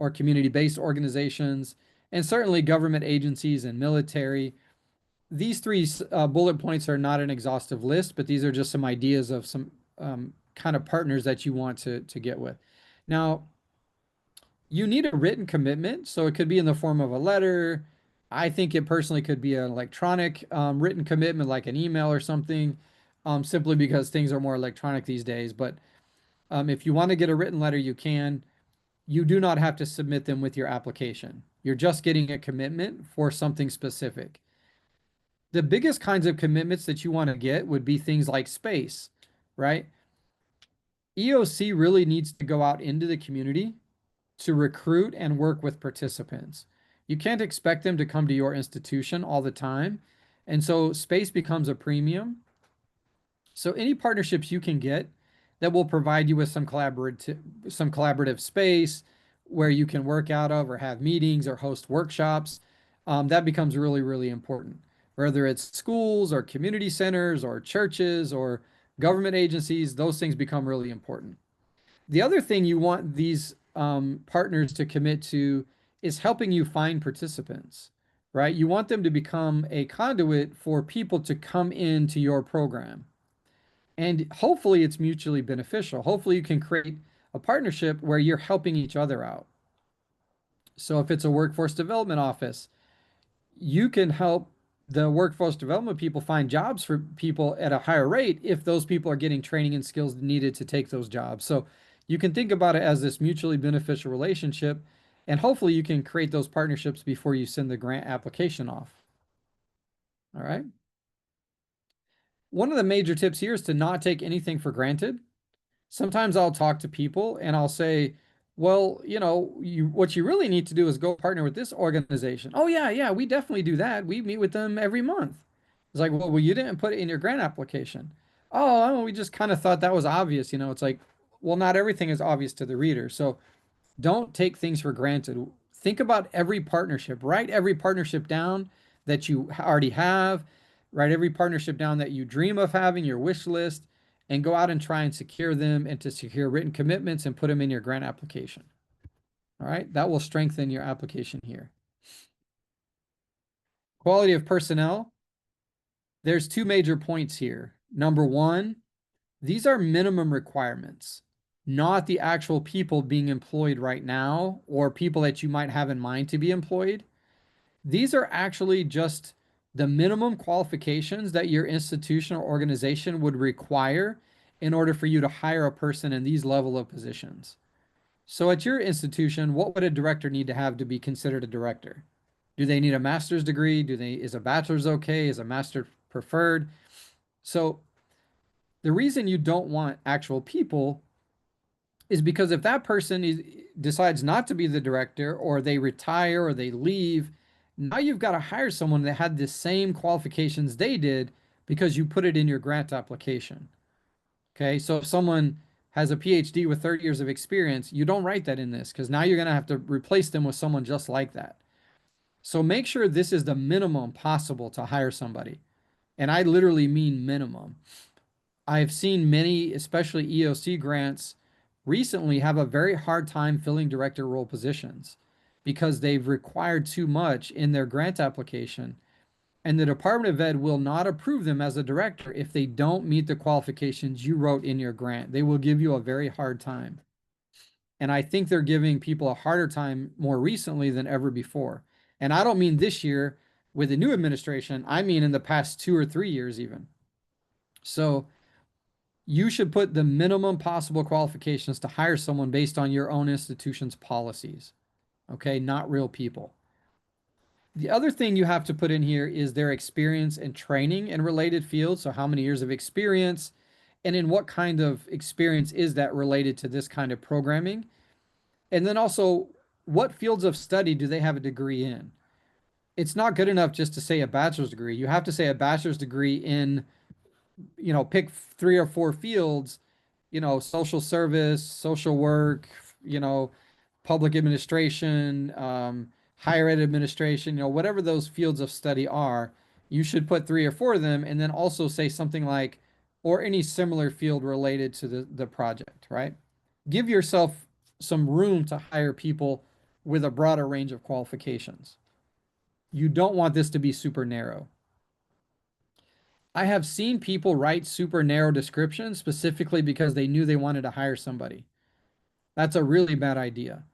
or community-based organizations, and certainly government agencies and military. These 3 bullet points are not an exhaustive list, but these are just some ideas of some kind of partners that you want to get with. Now, you need a written commitment, so it could be in the form of a letter. I think it personally could be an electronic written commitment, like an email or something, simply because things are more electronic these days. But if you want to get a written letter, you can. You do not have to submit them with your application. You're just getting a commitment for something specific. The biggest kinds of commitments that you want to get would be things like space, right? EOC really needs to go out into the community to recruit and work with participants. You can't expect them to come to your institution all the time. And so space becomes a premium. So any partnerships you can get that will provide you with some collaborative space where you can work out of or have meetings or host workshops, that becomes really, really important. Whether it's schools or community centers or churches or government agencies, those things become really important. The other thing you want these partners to commit to is helping you find participants, right? You want them to become a conduit for people to come into your program. And hopefully it's mutually beneficial. Hopefully you can create a partnership where you're helping each other out. So if it's a workforce development office, you can help the workforce development people find jobs for people at a higher rate if those people are getting training and skills needed to take those jobs. So you can think about it as this mutually beneficial relationship, and hopefully you can create those partnerships before you send the grant application off. All right. One of the major tips here is to not take anything for granted. Sometimes I'll talk to people and I'll say, well, what you really need to do is go partner with this organization. Oh, yeah, yeah, we definitely do that. We meet with them every month. It's like, well, you didn't put it in your grant application. Oh, we just kind of thought that was obvious. It's like, well, not everything is obvious to the reader. So don't take things for granted. Think about every partnership. Write every partnership down that you already have. Write every partnership down that you dream of having, your wish list, and go out and try and secure them and to secure written commitments and put them in your grant application. All right, that will strengthen your application here. Quality of personnel. There's two major points here. Number one, these are minimum requirements, not the actual people being employed right now or people that you might have in mind to be employed. These are actually just the minimum qualifications that your institution or organization would require in order for you to hire a person in these level of positions. So at your institution, what would a director need to have to be considered a director? Do they need a master's degree? Is a bachelor's okay? Is a master preferred? So the reason you don't want actual people is because if that decides not to be the director or they retire or they leave, now you've got to hire someone that had the same qualifications they did because you put it in your grant application. Okay, so if someone has a PhD with 30 years of experience, you don't write that in this because now you're going to have to replace them with someone just like that. So make sure this is the minimum possible to hire somebody. And I literally mean minimum. I've seen many, especially EOC grants, recently have a very hard time filling director role positions because they've required too much in their grant application. And the Department of Ed will not approve them as a director if they don't meet the qualifications you wrote in your grant. They will give you a very hard time. And I think they're giving people a harder time more recently than ever before. And I don't mean this year with the new administration, I mean in the past 2 or 3 years even. So you should put the minimum possible qualifications to hire someone based on your own institution's policies. Okay, not real people. The other thing you have to put in here is their experience and training in related fields. So, how many years of experience, and in what kind of experience is that related to this kind of programming? And then also, what fields of study do they have a degree in? It's not good enough just to say a bachelor's degree. You have to say a bachelor's degree in, pick 3 or 4 fields, social service, social work, you know, public administration, higher ed administration, whatever those fields of study are, you should put 3 or 4 of them and then also say something like, or any similar field related to the project, right? Give yourself some room to hire people with a broader range of qualifications. You don't want this to be super narrow. I have seen people write super narrow descriptions specifically because they knew they wanted to hire somebody. That's a really bad idea.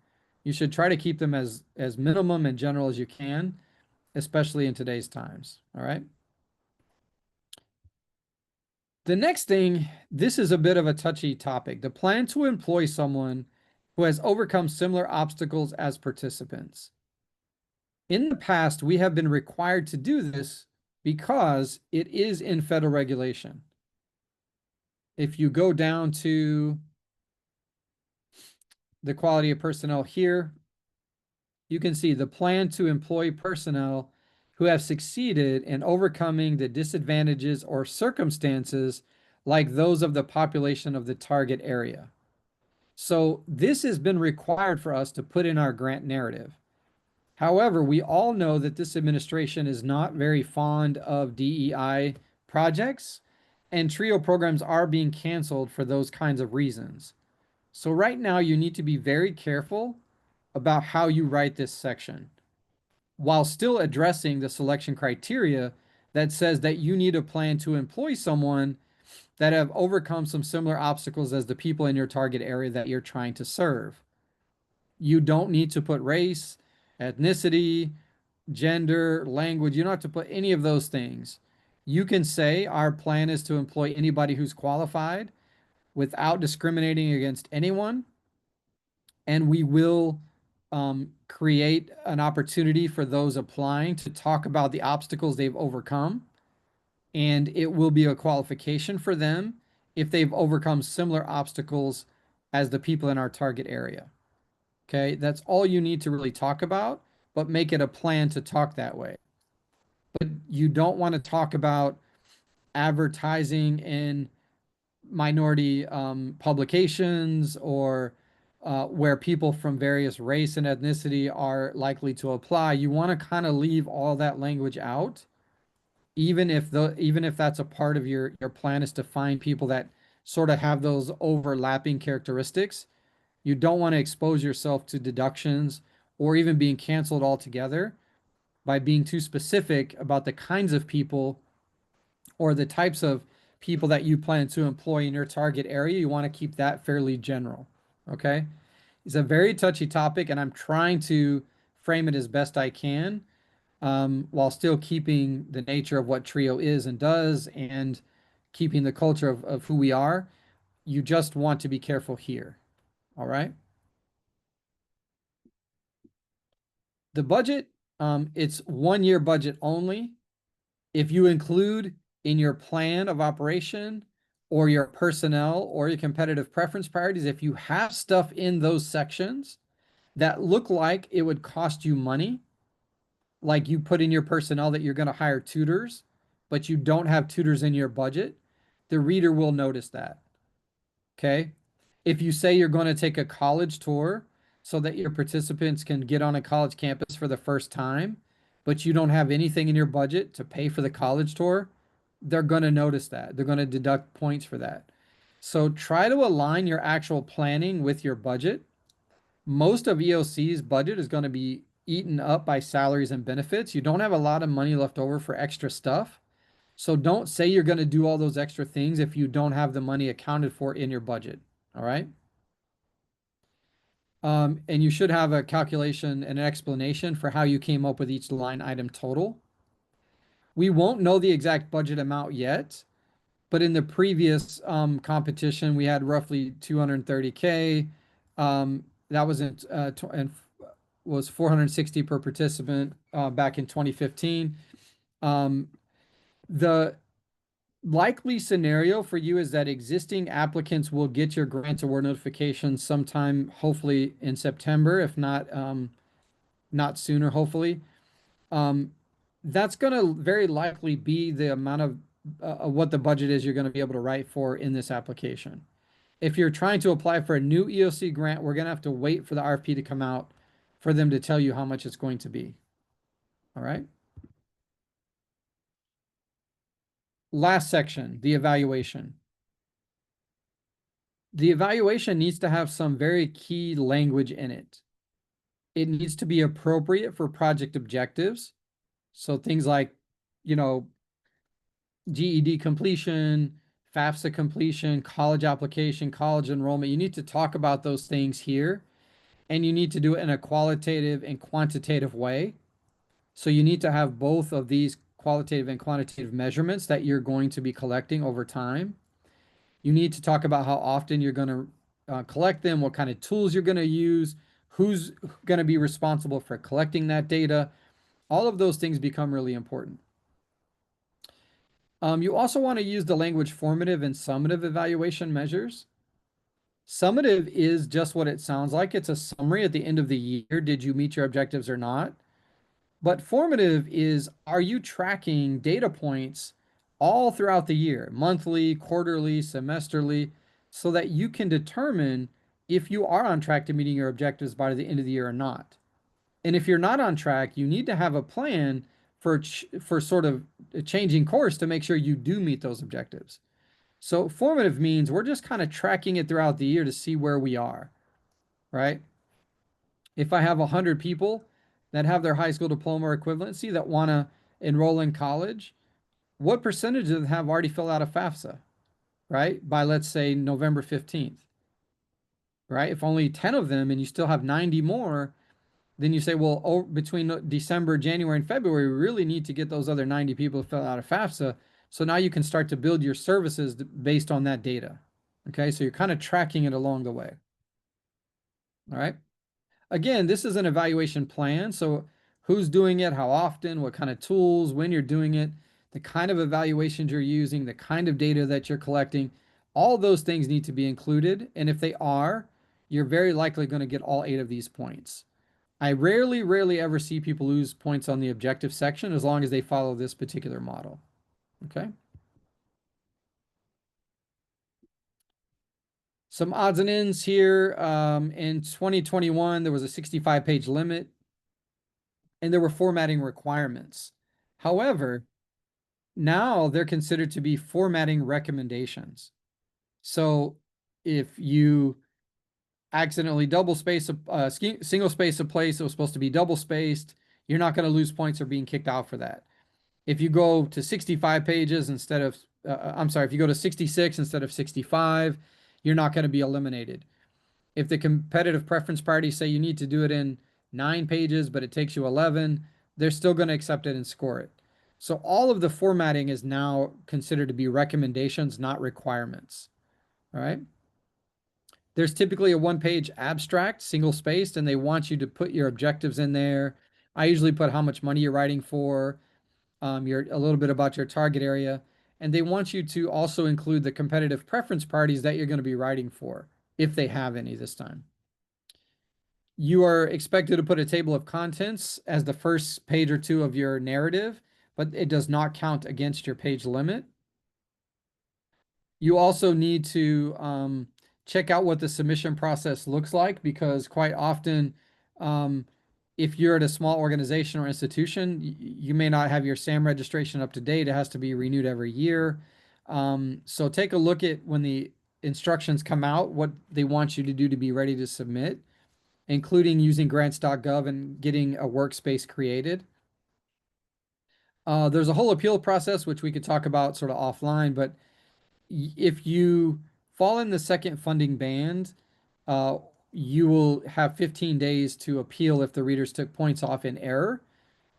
You should try to keep them as minimum and general as you can, especially in today's times. All right. The next thing, this is a bit of a touchy topic. The plan to employ someone who has overcome similar obstacles as participants. In the past, we have been required to do this because it is in federal regulation. If you go down to the quality of personnel here, you can see the plan to employ personnel who have succeeded in overcoming the disadvantages or circumstances like those of the population of the target area. So this has been required for us to put in our grant narrative. However, we all know that this administration is not very fond of DEI projects, and TRIO programs are being canceled for those kinds of reasons. So right now, you need to be very careful about how you write this section while still addressing the selection criteria that says that you need a plan to employ someone that have overcome some similar obstacles as the people in your target area that you're trying to serve. You don't need to put race, ethnicity, gender, language. You don't have to put any of those things. You can say our plan is to employ anybody who's qualified without discriminating against anyone, and we will create an opportunity for those applying to talk about the obstacles they've overcome, and it will be a qualification for them if they've overcome similar obstacles as the people in our target area. Okay, that's all you need to really talk about, but make it a plan to talk that way. But you don't want to talk about advertising in minority publications or where people from various race and ethnicity are likely to apply. You want to kind of leave all that language out, even if that's a part of your plan is to find people that sort of have those overlapping characteristics. You don't want to expose yourself to deductions or even being canceled altogether by being too specific about the kinds of people or the types of people that you plan to employ in your target area. You want to keep that fairly general. Okay. It's a very touchy topic, and I'm trying to frame it as best I can, while still keeping the nature of what Trio is and does and keeping the culture of who we are. You just want to be careful here. All right. The budget, it's 1 year budget only. If you include in your plan of operation or your personnel or your competitive preference priorities, if you have stuff in those sections that look like it would cost you money, like you put in your personnel that you're going to hire tutors, but you don't have tutors in your budget, the reader will notice that. Okay. If you say you're going to take a college tour so that your participants can get on a college campus for the first time, but you don't have anything in your budget to pay for the college tour, they're going to notice that. They're going to deduct points for that. So try to align your actual planning with your budget. Most of EOC's budget is going to be eaten up by salaries and benefits. You don't have a lot of money left over for extra stuff. So don't say you're going to do all those extra things if you don't have the money accounted for in your budget. All right. And you should have a calculation and an explanation for how you came up with each line item total. We won't know the exact budget amount yet, but in the previous competition, we had roughly 230K. That was and was 460 per participant back in 2015. The likely scenario for you is that existing applicants will get your grant award notification sometime, hopefully in September, if not not sooner, hopefully. That's going to very likely be the amount of what the budget is you're going to be able to write for in this application. If you're trying to apply for a new EOC grant, we're going to have to wait for the RFP to come out for them to tell you how much it's going to be. All right. Last section, the evaluation. The evaluation needs to have some very key language in it. It needs to be appropriate for project objectives. So things like, you know, GED completion, FAFSA completion, college application, college enrollment. You need to talk about those things here, and you need to do it in a qualitative and quantitative way. So you need to have both of these qualitative and quantitative measurements that you're going to be collecting over time. You need to talk about how often you're going to collect them, what kind of tools you're going to use, who's going to be responsible for collecting that data. All of those things become really important. You also want to use the language formative and summative evaluation measures. Summative is just what it sounds like. It's a summary at the end of the year. Did you meet your objectives or not? But formative is, are you tracking data points all throughout the year, monthly, quarterly, semesterly, so that you can determine if you are on track to meeting your objectives by the end of the year or not? And if you're not on track, you need to have a plan for sort of changing course to make sure you do meet those objectives. So formative means we're just kind of tracking it throughout the year to see where we are, right? If I have 100 people that have their high school diploma or equivalency that want to enroll in college, what percentage of them have already filled out a FAFSA, right? By, let's say, November 15th, right? If only 10 of them and you still have 90 more, then you say, well, between December, January, and February, we really need to get those other 90 people to fill out a FAFSA. So now you can start to build your services based on that data. Okay, so you're kind of tracking it along the way. All right. Again, this is an evaluation plan. So who's doing it, how often, what kind of tools, when you're doing it, the kind of evaluations you're using, the kind of data that you're collecting, all those things need to be included. And if they are, you're very likely going to get all 8 of these points. I rarely ever see people lose points on the objective section as long as they follow this particular model. Okay. Some odds and ends here. In 2021, there was a 65-page limit and there were formatting requirements. However, now they're considered to be formatting recommendations. So if you accidentally double space a single space a place that was supposed to be double spaced, you're not going to lose points or being kicked out for that. If you go to 65 pages instead of, I'm sorry, if you go to 66 instead of 65, you're not going to be eliminated. If the competitive preference parties say you need to do it in 9 pages, but it takes you 11, they're still going to accept it and score it. So all of the formatting is now considered to be recommendations, not requirements. All right. There's typically a 1-page abstract, single spaced, and they want you to put your objectives in there. I usually put how much money you're writing for, your a little bit about your target area, and they want you to also include the competitive preference parties that you're going to be writing for, if they have any this time. You are expected to put a table of contents as the first page or two of your narrative, but it does not count against your page limit. You also need to check out what the submission process looks like because quite often, if you're at a small organization or institution, you may not have your SAM registration up to date. It has to be renewed every year. So take a look at when the instructions come out, what they want you to do to be ready to submit, including using grants.gov and getting a workspace created. There's a whole appeal process, which we could talk about sort of offline, but if you fall in the second funding band, uh, you will have 15 days to appeal if the readers took points off in error.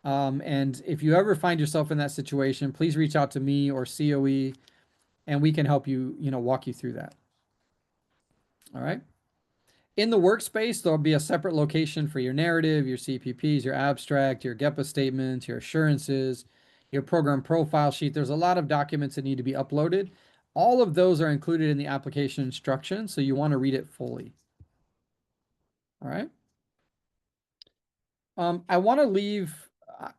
And if you ever find yourself in that situation, please reach out to me or COE and we can help you, walk you through that. All right. In the workspace, there'll be a separate location for your narrative, your CPPs, your abstract, your GEPA statements, your assurances, your program profile sheet. There's a lot of documents that need to be uploaded. All of those are included in the application instructions, so you want to read it fully. All right. I want to leave,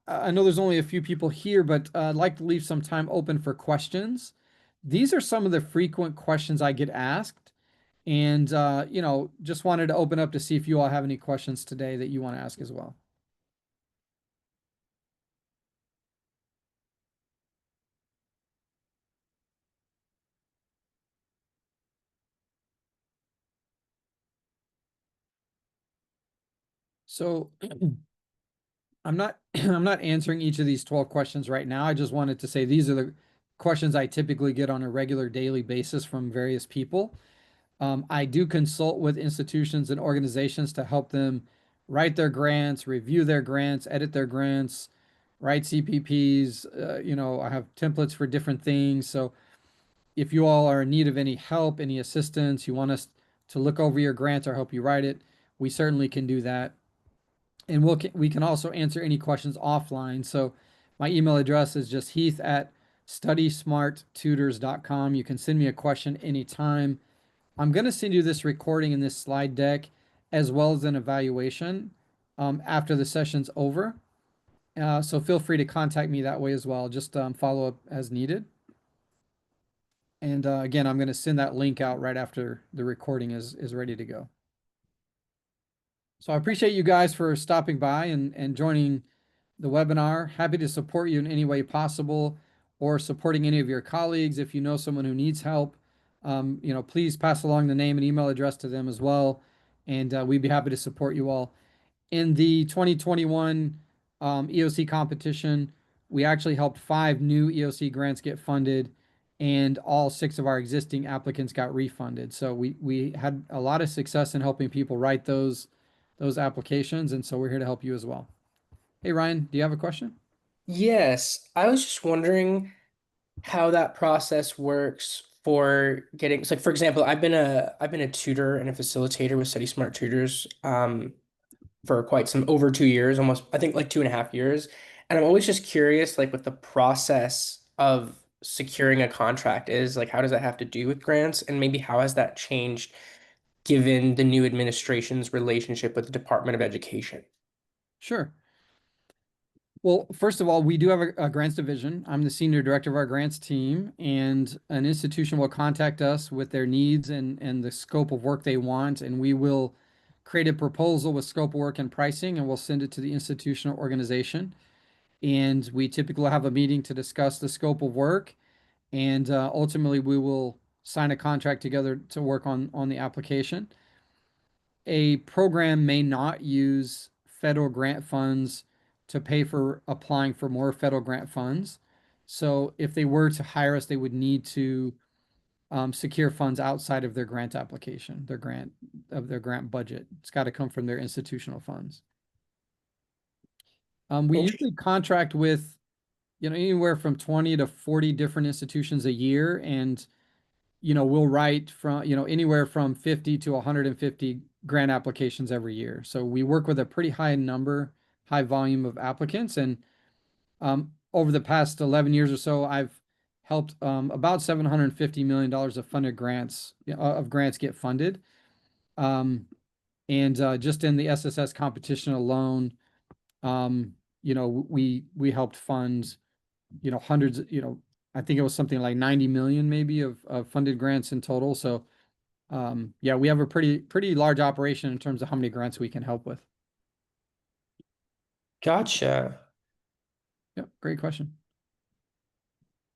I know there's only a few people here, but I'd like to leave some time open for questions. These are some of the frequent questions I get asked. And, just wanted to open up to see if you all have any questions today that you want to ask as well. So I'm not I'm not answering each of these 12 questions right now. I just wanted to say these are the questions I typically get on a regular daily basis from various people. I do consult with institutions and organizations to help them write their grants, review their grants, edit their grants, write CPPs. I have templates for different things. So if you all are in need of any help, any assistance, you want us to look over your grants or help you write it, we certainly can do that. And we can also answer any questions offline. So my email address is just heath@studysmarttutors.com. You can send me a question anytime. I'm going to send you this recording and this slide deck as well as an evaluation after the session's over. So feel free to contact me that way as well. Just follow up as needed. And again, I'm going to send that link out right after the recording is ready to go. So I appreciate you guys for stopping by and joining the webinar. Happy to support you in any way possible or supporting any of your colleagues. If you know someone who needs help, please pass along the name and email address to them as well. And we'd be happy to support you all. In the 2021 EOC competition, we actually helped 5 new EOC grants get funded and all 6 of our existing applicants got refunded. So we had a lot of success in helping people write those applications. And so we're here to help you as well. Hey, Ryan, do you have a question? Yes, I was just wondering how that process works for getting, so like for example, I've been a tutor and a facilitator with Study Smart Tutors. for quite some over 2 years, almost I think like 2.5 years. And I'm always just curious, like what the process of securing a contract is, like how does that have to do with grants, and maybe how has that changed given the new administration's relationship with the Department of Education? Sure. Well, first of all, we do have a grants division. I'm the senior director of our grants team, and an institution will contact us with their needs and the scope of work they want, and we will create a proposal with scope of work and pricing, and we'll send it to the institutional organization. And we typically have a meeting to discuss the scope of work, and ultimately we will sign a contract together to work on the application. A program may not use federal grant funds to pay for applying for more federal grant funds. So if they were to hire us, they would need to secure funds outside of their grant application, their grant budget. It's got to come from their institutional funds. We Interesting. usually contract with, anywhere from 20 to 40 different institutions a year, and we'll write from, anywhere from 50 to 150 grant applications every year. So we work with a pretty high volume of applicants. And over the past 11 years or so, I've helped about $750 million of funded grants, of grants get funded. Um, and just in the SSS competition alone, we helped fund, hundreds, I think it was something like 90 million maybe of funded grants in total. So yeah, we have a pretty large operation in terms of how many grants we can help with. Gotcha. Yep, great question.